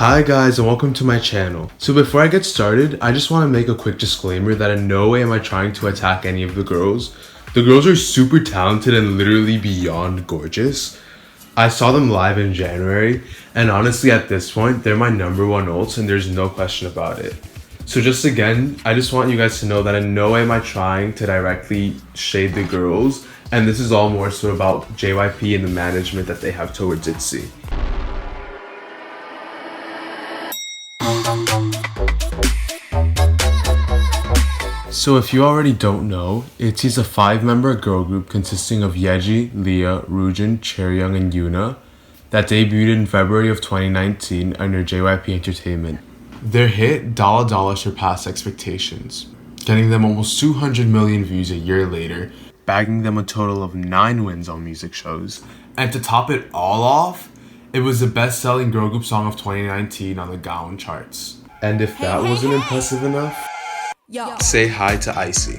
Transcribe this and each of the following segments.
Hi guys and welcome to my channel. So before I get started, I just want to make a quick disclaimer that in no way am I trying to attack any of the girls. The girls are super talented and literally beyond gorgeous. I saw them live in January and honestly at this point, they're my number one ults and there's no question about it. So just again, I just want you guys to know that in no way am I trying to directly shade the girls, and this is all more so about JYP and the management that they have towards itzy. So if you already don't know, itzy's a 5-member girl group consisting of Yeji, Leah, Roojin, Chaeryeong, and Yuna that debuted in February of 2019 under JYP Entertainment. Their hit Dala Dala surpassed expectations, getting them almost 200 million views a year later, bagging them a total of 9 wins on music shows. And to top it all off, it was the best-selling girl group song of 2019 on the Gaon charts. And if that wasn't impressive enough, say hi to Itzy.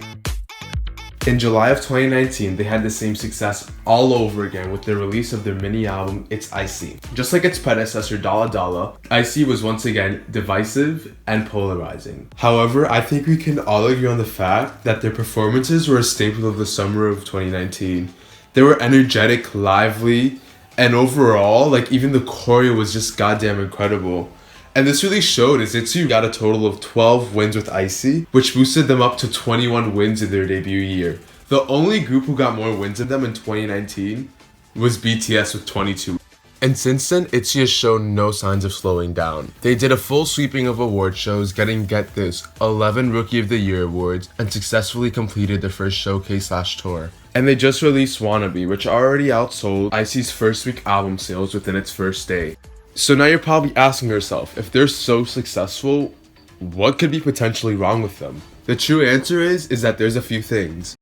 In July of 2019, they had the same success all over again with the release of their mini album, Itzy. Just like its predecessor, Dala Dala, Itzy was once again divisive and polarizing. However, I think we can all agree on the fact that their performances were a staple of the summer of 2019. They were energetic, lively, and overall, like even the choreo was just goddamn incredible. And this really showed as itzy got a total of 12 wins with Itzy, which boosted them up to 21 wins in their debut year. The only group who got more wins than them in 2019 was BTS with 22. And since then, itzy has shown no signs of slowing down. They did a full sweeping of award shows, getting, get this, 11 Rookie of the Year awards, and successfully completed their first showcase/tour. And they just released Wannabe, which already outsold Itzy's first week album sales within its first day. So now you're probably asking yourself, if they're so successful, what could be potentially wrong with them? The true answer is that there's a few things.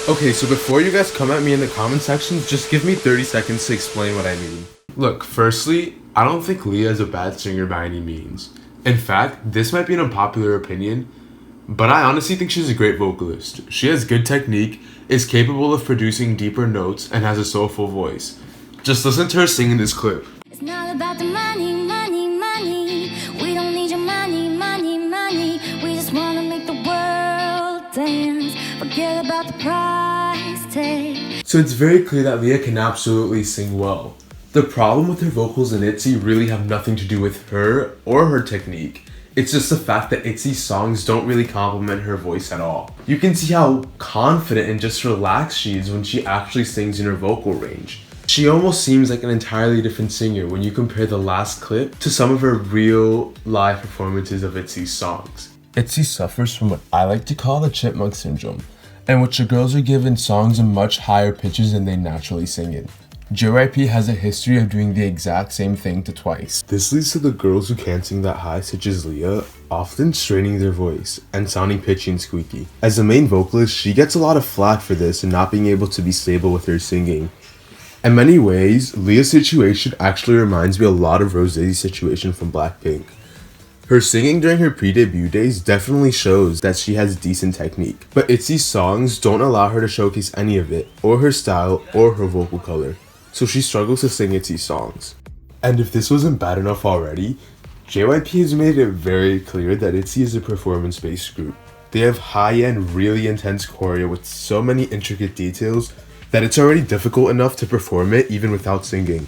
Okay, so before you guys come at me in the comment section, just give me 30 seconds to explain what I mean. Look, firstly, I don't think Leah is a bad singer by any means. In fact, this might be an unpopular opinion, but I honestly think she's a great vocalist. She has good technique, is capable of producing deeper notes, and has a soulful voice. Just listen to her sing in this clip. It's not about the money, money, money. We don't need your money, money, money. We just wanna make the world dance. Forget about the price tag. So it's very clear that Leah can absolutely sing well. The problem with her vocals in itzy really have nothing to do with her or her technique. It's just the fact that itzy's songs don't really complement her voice at all. You can see how confident and just relaxed she is when she actually sings in her vocal range. She almost seems like an entirely different singer when you compare the last clip to some of her real live performances of itzy's songs. Itzy suffers from what I like to call the chipmunk syndrome, in which the girls are given songs in much higher pitches than they naturally sing in. JYP has a history of doing the exact same thing to Twice. This leads to the girls who can't sing that high, such as Leah, often straining their voice and sounding pitchy and squeaky. As the main vocalist, she gets a lot of flack for this and not being able to be stable with her singing. In many ways, Leah's situation actually reminds me a lot of Rosé's situation from Blackpink. Her singing during her pre-debut days definitely shows that she has decent technique, but itzy's songs don't allow her to showcase any of it, or her style, or her vocal color, so she struggles to sing itzy's songs. And if this wasn't bad enough already, JYP has made it very clear that itzy is a performance-based group. They have high-end, really intense choreo with so many intricate details that it's already difficult enough to perform it even without singing.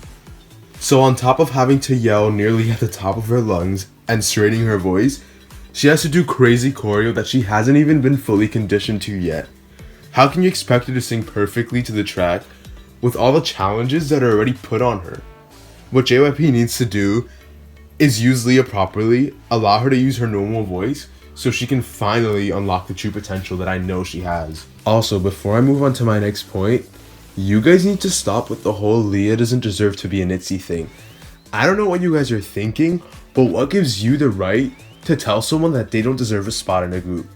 So on top of having to yell nearly at the top of her lungs and straining her voice, she has to do crazy choreo that she hasn't even been fully conditioned to yet. How can you expect her to sing perfectly to the track with all the challenges that are already put on her? What JYP needs to do is use Leah properly, allow her to use her normal voice, so she can finally unlock the true potential that I know she has. Also, before I move on to my next point, you guys need to stop with the whole Leah doesn't deserve to be an itzy thing. I don't know what you guys are thinking, but what gives you the right to tell someone that they don't deserve a spot in a group?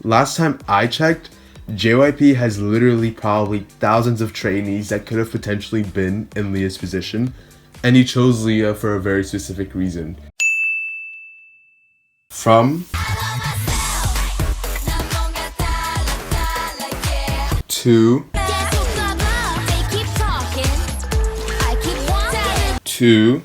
Last time I checked, JYP has literally probably thousands of trainees that could have potentially been in Leah's position, and you chose Leah for a very specific reason. From to to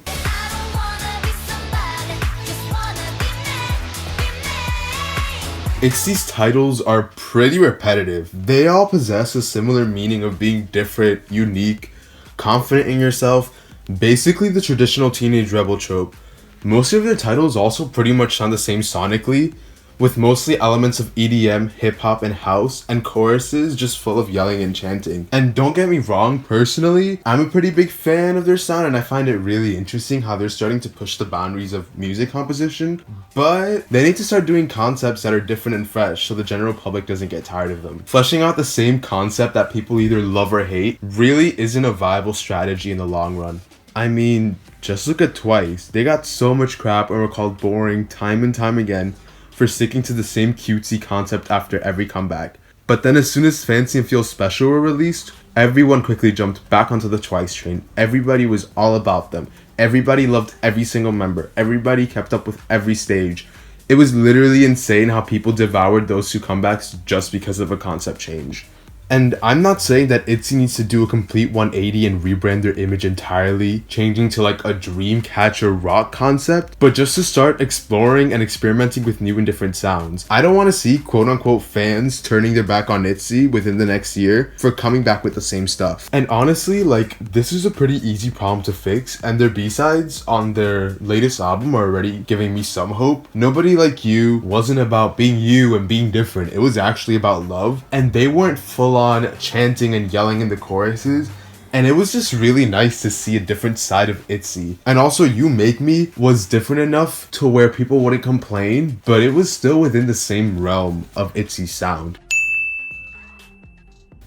itzy's titles are pretty repetitive. They all possess a similar meaning of being different, unique, confident in yourself, basically the traditional teenage rebel trope. Most of their titles also pretty much sound the same sonically, with mostly elements of EDM, hip-hop, and house, and choruses just full of yelling and chanting. And don't get me wrong, personally, I'm a pretty big fan of their sound, and I find it really interesting how they're starting to push the boundaries of music composition, but they need to start doing concepts that are different and fresh so the general public doesn't get tired of them. Fleshing out the same concept that people either love or hate really isn't a viable strategy in the long run. I mean, just look at Twice. They got so much crap and were called boring time and time again for sticking to the same cutesy concept after every comeback. But then as soon as Fancy and Feel Special were released, everyone quickly jumped back onto the Twice train. Everybody was all about them. Everybody loved every single member. Everybody kept up with every stage. It was literally insane how people devoured those two comebacks just because of a concept change. And I'm not saying that itzy needs to do a complete 180 and rebrand their image entirely, changing to like a dreamcatcher rock concept, but just to start exploring and experimenting with new and different sounds. I don't want to see quote-unquote fans turning their back on itzy within the next year for coming back with the same stuff. And honestly, like, this is a pretty easy problem to fix, and their B-sides on their latest album are already giving me some hope. Nobody Like You wasn't about being you and being different. It was actually about love, and they weren't full on chanting and yelling in the choruses, and it was just really nice to see a different side of itzy. And also You Make Me was different enough to where people wouldn't complain, but it was still within the same realm of itzy's sound.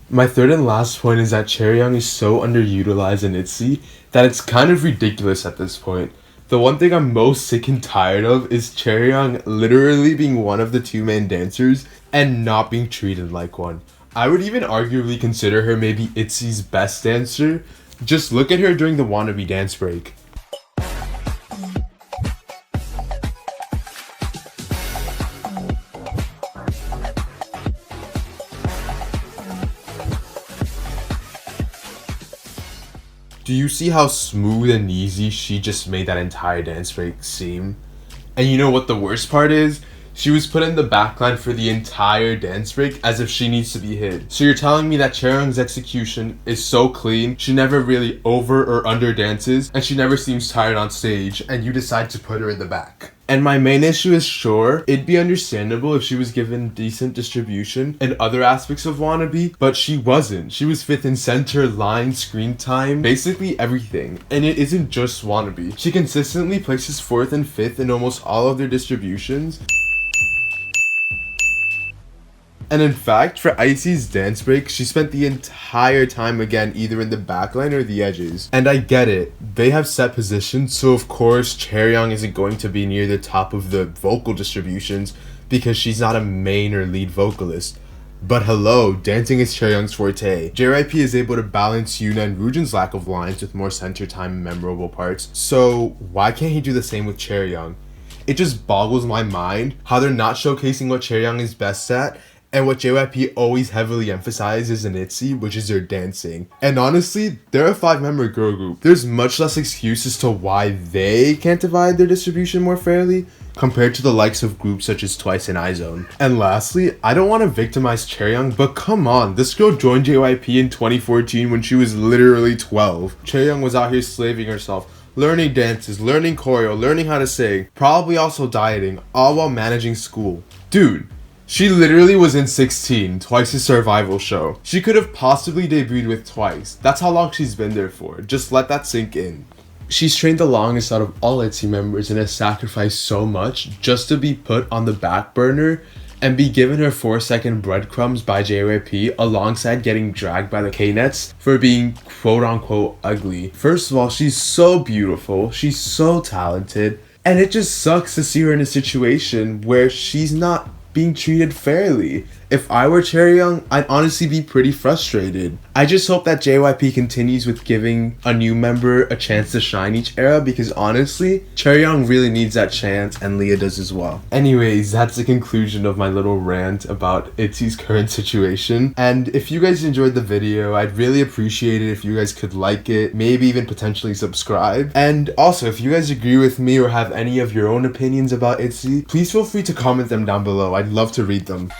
My third and last point is that Chaeryeong is so underutilized in itzy that it's kind of ridiculous at this point. The one thing I'm most sick and tired of is Chaeryeong literally being one of the two main dancers and not being treated like one. I would even arguably consider her maybe itzy's best dancer. Just look at her during the Wannabe dance break. Do you see how smooth and easy she just made that entire dance break seem? And you know what the worst part is? She was put in the backline for the entire dance break as if she needs to be hid. So you're telling me that Chaeryeong's execution is so clean, she never really over or under dances, and she never seems tired on stage, and you decide to put her in the back. And my main issue is, sure, it'd be understandable if she was given decent distribution and other aspects of Wannabe, but she wasn't. She was 5th in center, line, screen time, basically everything. And it isn't just Wannabe. She consistently places 4th and 5th in almost all of their distributions. And in fact, for Icy's dance break, she spent the entire time again either in the backline or the edges. And I get it, they have set positions, so of course Chaeryeong isn't going to be near the top of the vocal distributions because she's not a main or lead vocalist. But hello, dancing is Chaeryeong's forte. JYP is able to balance Yoona and Woojin's lack of lines with more center time and memorable parts, so why can't he do the same with Chaeryeong? It just boggles my mind how they're not showcasing what Chaeryeong is best at, and what JYP always heavily emphasizes in itzy, which is their dancing. And honestly, they're a 5-member girl group. There's much less excuse as to why they can't divide their distribution more fairly compared to the likes of groups such as Twice and IZ*ONE. And lastly, I don't want to victimize Chaeryeong, but come on, this girl joined JYP in 2014 when she was literally 12. Chaeryeong was out here slaving herself, learning dances, learning choreo, learning how to sing, probably also dieting, all while managing school. Dude, she literally was in 16, Twice's survival show. She could have possibly debuted with Twice. That's how long she's been there for. Just let that sink in. She's trained the longest out of all itzy members and has sacrificed so much just to be put on the back burner and be given her 4-second breadcrumbs by JYP alongside getting dragged by the K-Nets for being quote-unquote ugly. First of all, she's so beautiful, she's so talented, and it just sucks to see her in a situation where she's not being treated fairly. If I were Chaeryeong, I'd honestly be pretty frustrated. I just hope that JYP continues with giving a new member a chance to shine each era, because honestly, Chaeryeong really needs that chance and Leah does as well. Anyways, that's the conclusion of my little rant about itzy's current situation. And if you guys enjoyed the video, I'd really appreciate it if you guys could like it, maybe even potentially subscribe. And also, if you guys agree with me or have any of your own opinions about itzy, please feel free to comment them down below. I'd love to read them.